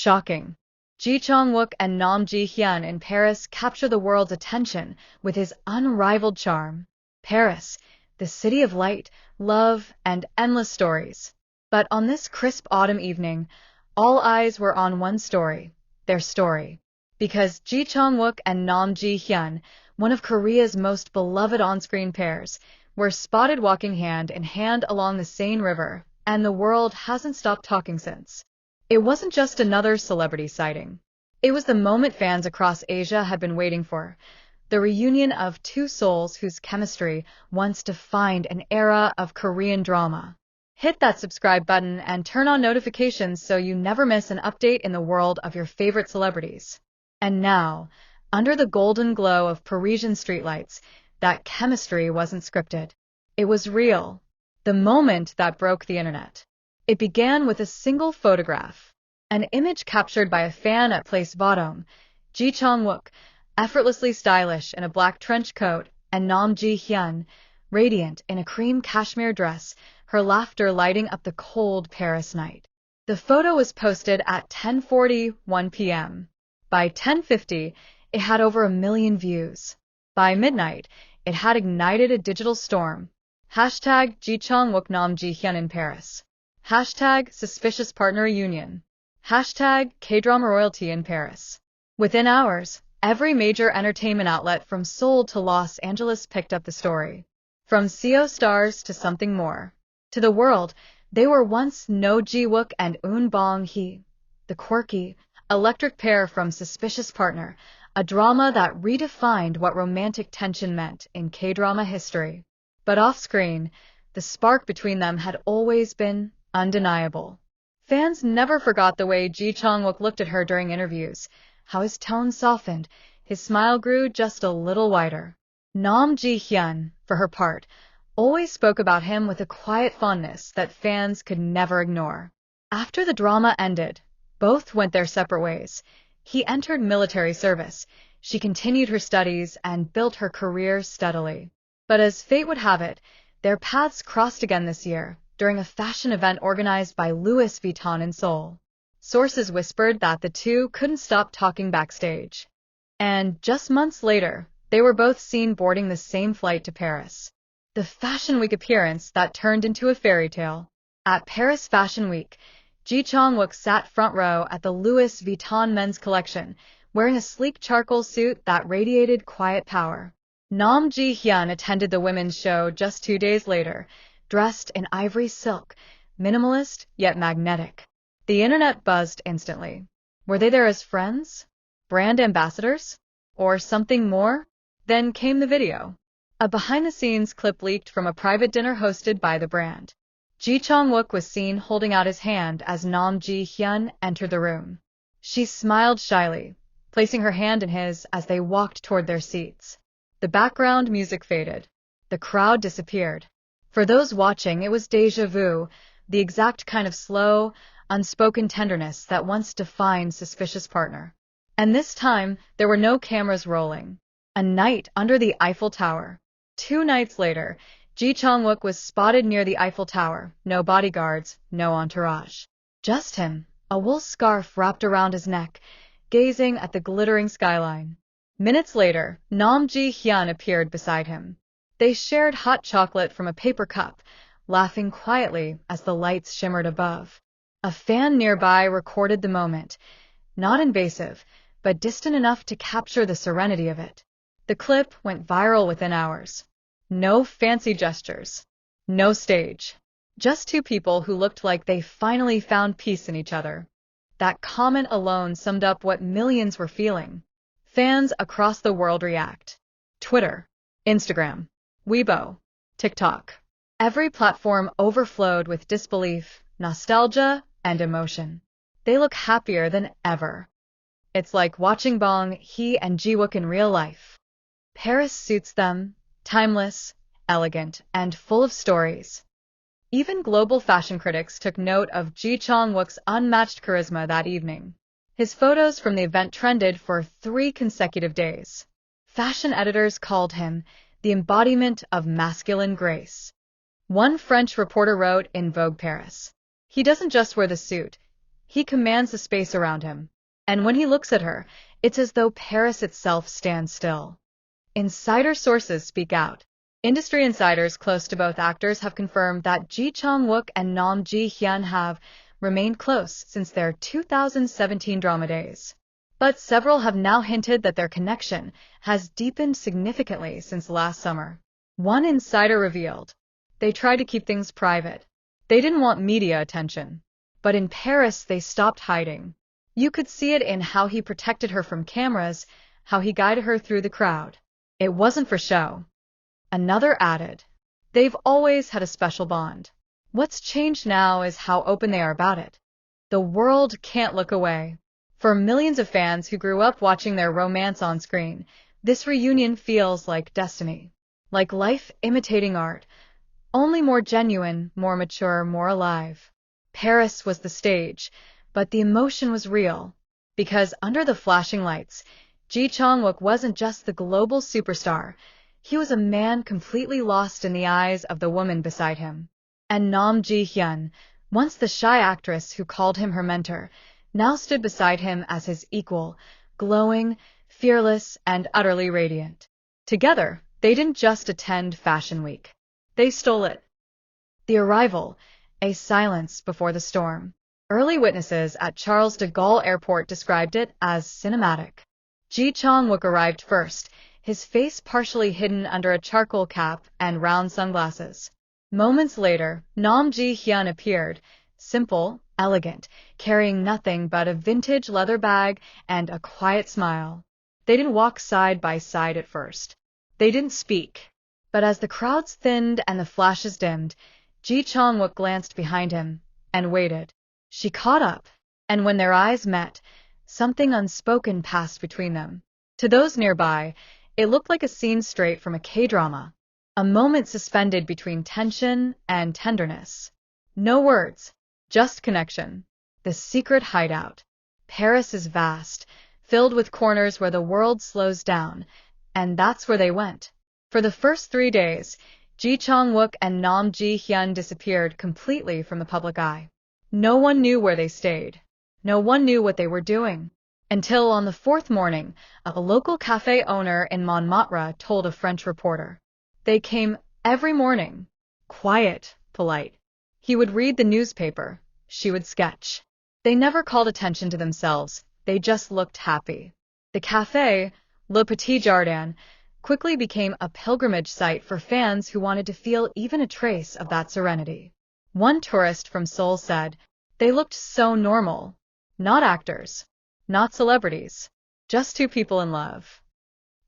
Shocking. Chang Wook and Hyun in Paris capture the world's attention with his unrivaled charm. Paris, the city of light, love, and endless stories. But on this crisp autumn evening, all eyes were on one story, their story. Because Chang Wook and Hyun, one of Korea's most beloved on-screen pairs, were spotted walking hand in hand along the Seine River, and the world hasn't stopped talking since. It wasn't just another celebrity sighting. It was the moment fans across Asia had been waiting for. The reunion of two souls whose chemistry once defined an era of Korean drama. Hit that subscribe button and turn on notifications so you never miss an update in the world of your favorite celebrities. And now, under the golden glow of Parisian streetlights, that chemistry wasn't scripted. It was real. The moment that broke the internet. It began with a single photograph. An image captured by a fan at Place Vendôme. Chang Wook, effortlessly stylish in a black trench coat, and Hyun, radiant in a cream cashmere dress, her laughter lighting up the cold Paris night. The photo was posted at 10:41 p.m. By 10:50, it had over 1 million views. By midnight, it had ignited a digital storm. Hashtag Chang Wook Hyun in Paris. Hashtag Suspicious Partner Reunion. Hashtag K-Drama Royalty in Paris. Within hours, every major entertainment outlet from Seoul to Los Angeles picked up the story. From CO stars to something more. To the world, they were once No Ji-wook and Eun Bong-hee, the quirky, electric pair from Suspicious Partner, a drama that redefined what romantic tension meant in K-drama history. But off-screen, the spark between them had always been undeniable. Fans never forgot the way Chang Wook looked at her during interviews, how his tone softened, his smile grew just a little wider. Hyun, for her part, always spoke about him with a quiet fondness that fans could never ignore. After the drama ended, both went their separate ways. He entered military service. She continued her studies and built her career steadily. But as fate would have it, their paths crossed again this year, during a fashion event organized by Louis Vuitton in Seoul. Sources whispered that the two couldn't stop talking backstage. And just months later, they were both seen boarding the same flight to Paris. The Fashion Week appearance that turned into a fairy tale. At Paris Fashion Week, Chang Wook sat front row at the Louis Vuitton men's collection, wearing a sleek charcoal suit that radiated quiet power. Hyun attended the women's show just 2 days later, dressed in ivory silk, minimalist yet magnetic. The internet buzzed instantly. Were they there as friends? Brand ambassadors? Or something more? Then came the video. A behind-the-scenes clip leaked from a private dinner hosted by the brand. Chang Wook was seen holding out his hand as Hyun entered the room. She smiled shyly, placing her hand in his as they walked toward their seats. The background music faded. The crowd disappeared. For those watching, it was déjà vu, the exact kind of slow, unspoken tenderness that once defined Suspicious Partner. And this time, there were no cameras rolling. A night under the Eiffel Tower. 2 nights later, Chang Wook was spotted near the Eiffel Tower, no bodyguards, no entourage. Just him, a wool scarf wrapped around his neck, gazing at the glittering skyline. Minutes later, Hyun appeared beside him. They shared hot chocolate from a paper cup, laughing quietly as the lights shimmered above. A fan nearby recorded the moment, not invasive, but distant enough to capture the serenity of it. The clip went viral within hours. No fancy gestures. No stage. Just 2 people who looked like they finally found peace in each other. That comment alone summed up what millions were feeling. Fans across the world react. Twitter, Instagram, Weibo, TikTok. Every platform overflowed with disbelief, nostalgia, and emotion. They look happier than ever. It's like watching Bong-hee and Ji-wook in real life. Paris suits them, timeless, elegant, and full of stories. Even global fashion critics took note of Chang Wook's unmatched charisma that evening. His photos from the event trended for 3 consecutive days. Fashion editors called him the embodiment of masculine grace. One French reporter wrote in Vogue Paris, "He doesn't just wear the suit, He commands the space around him. And when he looks at her, it's as though Paris itself stands still. Insider sources speak out. Industry insiders close to both actors have confirmed that Chang Wook and Nam Ji-hyun have remained close since their 2017 drama days. But several have now hinted that their connection has deepened significantly since last summer. One insider revealed, they tried to keep things private. They didn't want media attention. But in Paris, they stopped hiding. You could see it in how he protected her from cameras, how he guided her through the crowd. It wasn't for show. Another added, they've always had a special bond. What's changed now is how open they are about it. The world can't look away. For millions of fans who grew up watching their romance on screen, this reunion feels like destiny. Like life imitating art. Only more genuine, more mature, more alive. Paris was the stage, but the emotion was real. Because under the flashing lights, Chang Wook wasn't just the global superstar. He was a man completely lost in the eyes of the woman beside him. And Nam Ji-hyun, once the shy actress who called him her mentor, now stood beside him as his equal, glowing, fearless, and utterly radiant. Together, they didn't just attend Fashion Week. They stole it. The arrival, a silence before the storm. Early witnesses at Charles de Gaulle Airport described it as cinematic. Chang Wook arrived first, his face partially hidden under a charcoal cap and round sunglasses. Moments later, Nam Ji-hyun appeared, simple, elegant, carrying nothing but a vintage leather bag and a quiet smile. They didn't walk side by side at first. They didn't speak. But as the crowds thinned and the flashes dimmed, Chang Wook glanced behind him and waited. She caught up, and when their eyes met, something unspoken passed between them. To those nearby, it looked like a scene straight from a K-drama. A moment suspended between tension and tenderness. No words, just connection. The secret hideout. Paris is vast, filled with corners where the world slows down, and that's where they went. For the first 3 days, Chang Wook and Nam Ji-hyun disappeared completely from the public eye. No one knew where they stayed. No one knew what they were doing. Until on the 4th morning, a local cafe owner in Montmartre told a French reporter. They came every morning. Quiet, polite. He would read the newspaper. She would sketch. They never called attention to themselves. They just looked happy. The café, Le Petit Jardin, quickly became a pilgrimage site for fans who wanted to feel even a trace of that serenity. One tourist from Seoul said, they looked so normal. Not actors. Not celebrities. Just two people in love.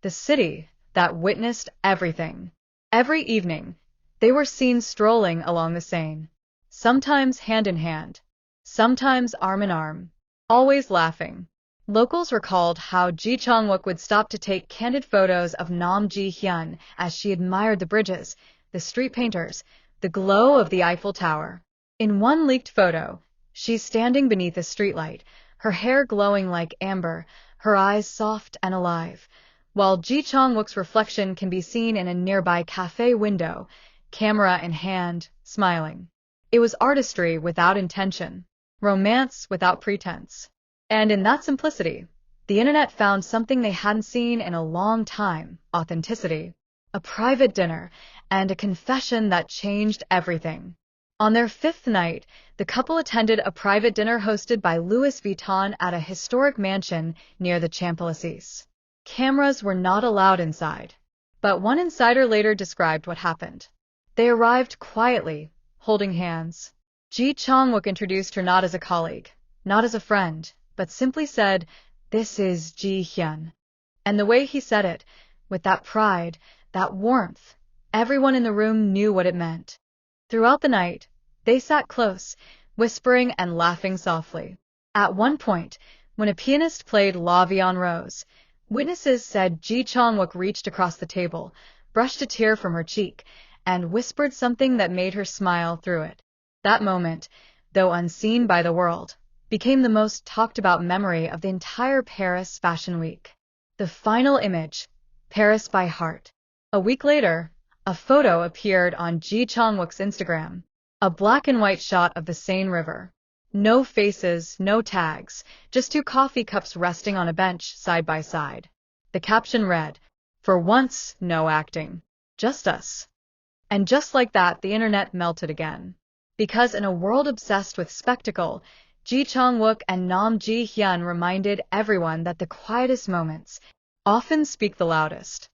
The city that witnessed everything. Every evening, they were seen strolling along the Seine. Sometimes hand in hand. Sometimes arm in arm. Always laughing. Locals recalled how Chang Wook would stop to take candid photos of Nam Ji-hyun as she admired the bridges, the street painters, the glow of the Eiffel Tower. In one leaked photo, she's standing beneath a streetlight, her hair glowing like amber, her eyes soft and alive, while Chang Wook's reflection can be seen in a nearby cafe window, camera in hand, smiling. It was artistry without intention, romance without pretense. And in that simplicity, the internet found something they hadn't seen in a long time: authenticity. A private dinner, and a confession that changed everything. On their 5th night, the couple attended a private dinner hosted by Louis Vuitton at a historic mansion near the Champs-Élysées. Cameras were not allowed inside, but one insider later described what happened. They arrived quietly, holding hands. Chang Wook introduced her not as a colleague, not as a friend, but simply said, "This is Ji-hyun." And the way he said it, with that pride, that warmth, everyone in the room knew what it meant. Throughout the night, they sat close, whispering and laughing softly. At one point, when a pianist played La Vie en Rose, witnesses said Chang Wook reached across the table, brushed a tear from her cheek, and whispered something that made her smile through it. That moment, though unseen by the world, became the most talked about memory of the entire Paris Fashion Week. The final image, Paris by heart. A week later, a photo appeared on Chang Wook's Instagram, a black and white shot of the Seine River. No faces, no tags, just two coffee cups resting on a bench side by side. The caption read, "For once, no acting. Just us." And just like that, the internet melted again. Because in a world obsessed with spectacle, Chang Wook and Hyun reminded everyone that the quietest moments often speak the loudest.